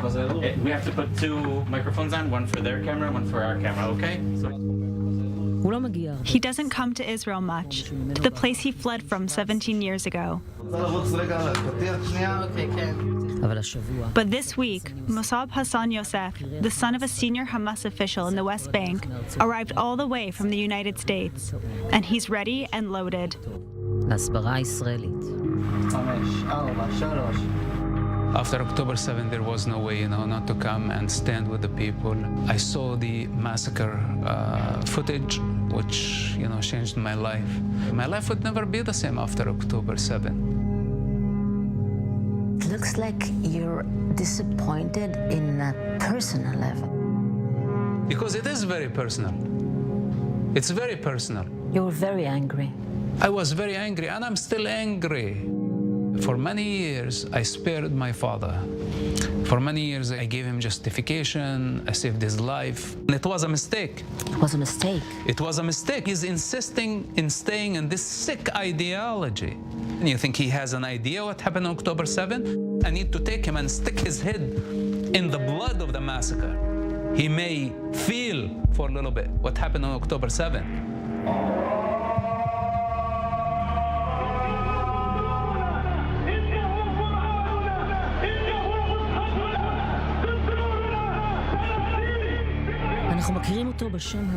We have to put two microphones on, one for their camera, one for our camera, okay? He doesn't come to Israel much, to the place he fled from 17 years ago. But this week, Mosab Hassan Yousef, the son of a senior Hamas official in the West Bank, arrived all the way from the United States, and he's ready and loaded. After October 7, there was no way, not to come and stand with the people. I saw the massacre footage, which, changed my life. My life would never be the same after October 7. It looks like you're disappointed in a personal level. Because it is very personal. It's very personal. You were very angry. I was very angry, and I'm still angry. For many years, I spared my father. For many years, I gave him justification. I saved his life. And it was a mistake. It was a mistake. It was a mistake. He's insisting in staying in this sick ideology. And you think he has an idea what happened on October 7? I need to take him and stick his head in the blood of the massacre. He may feel for a little bit what happened on October 7.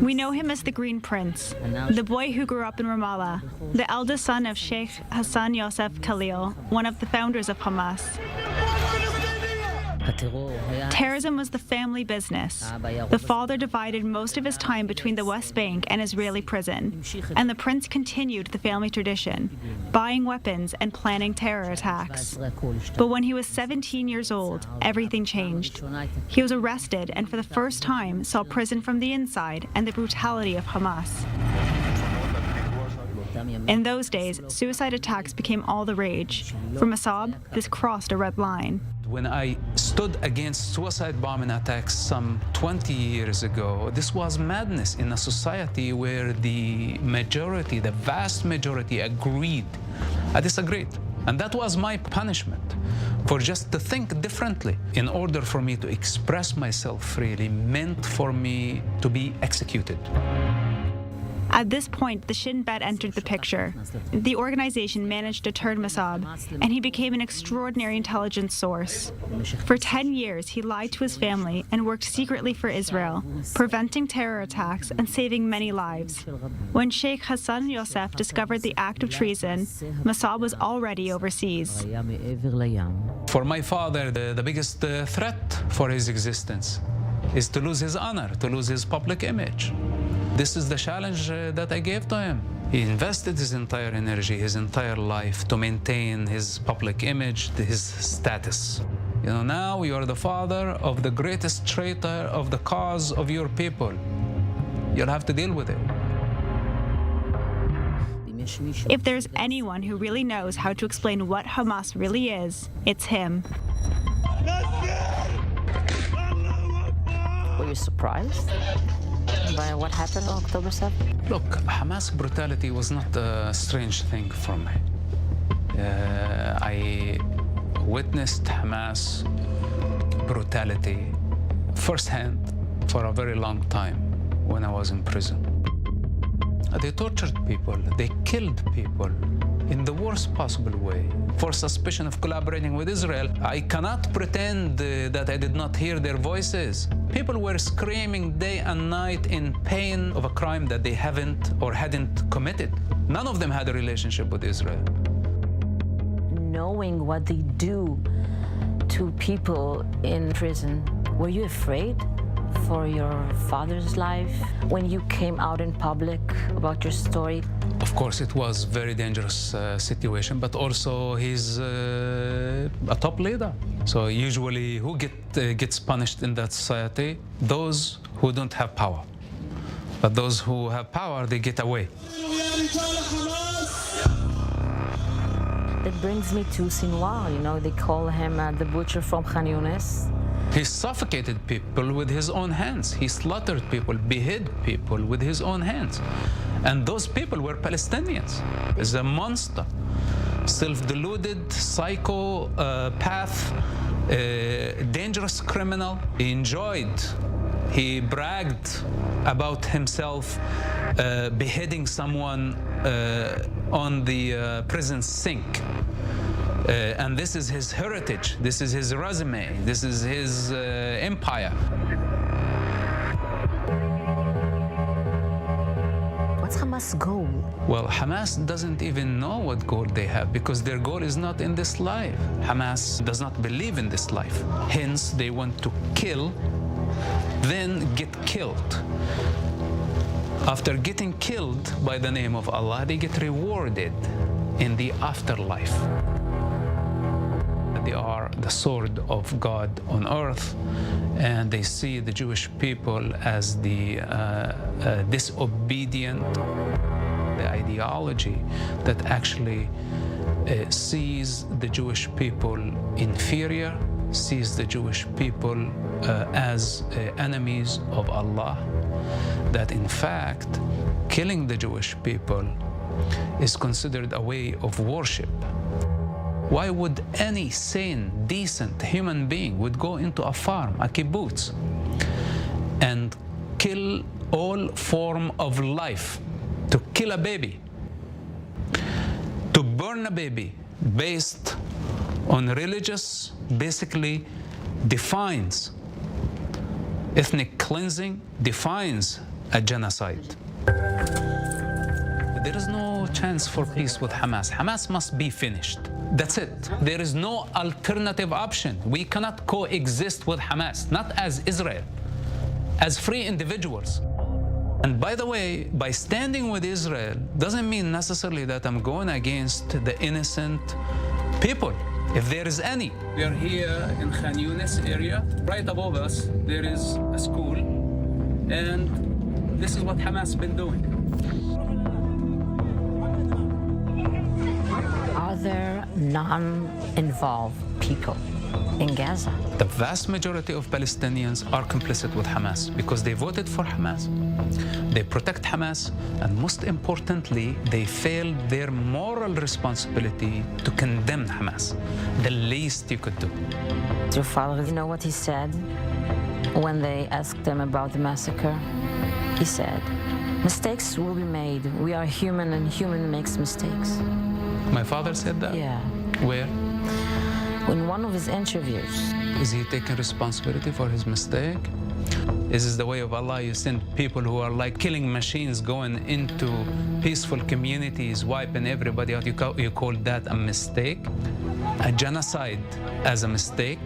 We know him as the Green Prince, the boy who grew up in Ramallah, the eldest son of Sheikh Hassan Yousef Khalil, one of the founders of Hamas. Terrorism was the family business. The father divided most of his time between the West Bank and Israeli prison, and the prince continued the family tradition, buying weapons and planning terror attacks. But when he was 17 years old, everything changed. He was arrested and for the first time saw prison from the inside and the brutality of Hamas. In those days, suicide attacks became all the rage. For Mosab, this crossed a red line. When I stood against suicide bombing attacks some 20 years ago, this was madness in a society where the majority, the vast majority, agreed. I disagreed. And that was my punishment, for just to think differently. In order for me to express myself freely meant for me to be executed. At this point, the Shin Bet entered the picture. The organization managed to turn Mosab, and he became an extraordinary intelligence source. For 10 years, he lied to his family and worked secretly for Israel, preventing terror attacks and saving many lives. When Sheikh Hassan Yousef discovered the act of treason, Mosab was already overseas. For my father, the biggest threat for his existence is to lose his honor, to lose his public image. This is the challenge that I gave to him. He invested his entire energy, his entire life to maintain his public image, his status. Now you are the father of the greatest traitor of the cause of your people. You'll have to deal with it. If there's anyone who really knows how to explain what Hamas really is, it's him. Were you surprised by what happened on October 7? Look, Hamas brutality was not a strange thing for me. I witnessed Hamas brutality firsthand for a very long time when I was in prison. They tortured people, they killed people in the worst possible way. For suspicion of collaborating with Israel, I cannot pretend that I did not hear their voices. People were screaming day and night in pain of a crime that they haven't or hadn't committed. None of them had a relationship with Israel. Knowing what they do to people in prison, were you afraid for your father's life when you came out in public about your story? Of course, it was a very dangerous situation, but also he's a top leader. So usually who gets punished in that society? Those who don't have power. But those who have power, they get away. That brings me to Sinwar. They call him the butcher from Khan Yunis. He suffocated people with his own hands. He slaughtered people, beheaded people with his own hands. And those people were Palestinians. He's a monster, self-deluded, psychopath, dangerous criminal. He bragged about himself beheading someone on the prison sink. And this is his heritage, this is his resume, this is his empire. What's Hamas' goal? Well, Hamas doesn't even know what goal they have because their goal is not in this life. Hamas does not believe in this life. Hence, they want to kill, then get killed. After getting killed by the name of Allah, they get rewarded in the afterlife. They are the sword of God on earth, and they see the Jewish people as the disobedient, the ideology that actually sees the Jewish people inferior, sees the Jewish people as enemies of Allah, that in fact killing the Jewish people is considered a way of worship. Why would any sane, decent human being would go into a farm, a kibbutz, and kill all form of life, to kill a baby, to burn a baby based on religious, basically defines ethnic cleansing, defines a genocide. There is no chance for peace with Hamas. Hamas must be finished. That's it. There is no alternative option. We cannot coexist with Hamas, not as Israel, as free individuals. And by the way, by standing with Israel doesn't mean necessarily that I'm going against the innocent people, if there is any. We are here in Khan Yunis area. Right above us, there is a school, and this is what Hamas has been doing. Are there non-involved people in Gaza? The vast majority of Palestinians are complicit with Hamas because they voted for Hamas. They protect Hamas, and most importantly, they failed their moral responsibility to condemn Hamas. The least you could do. Your father, you know what he said when they asked him about the massacre? He said, mistakes will be made. We are human, and human makes mistakes. My father said that? Yeah. Where? In one of his interviews. Is he taking responsibility for his mistake? Is this the way of Allah? You send people who are like killing machines going into peaceful communities, wiping everybody out. You call that a mistake? A genocide as a mistake?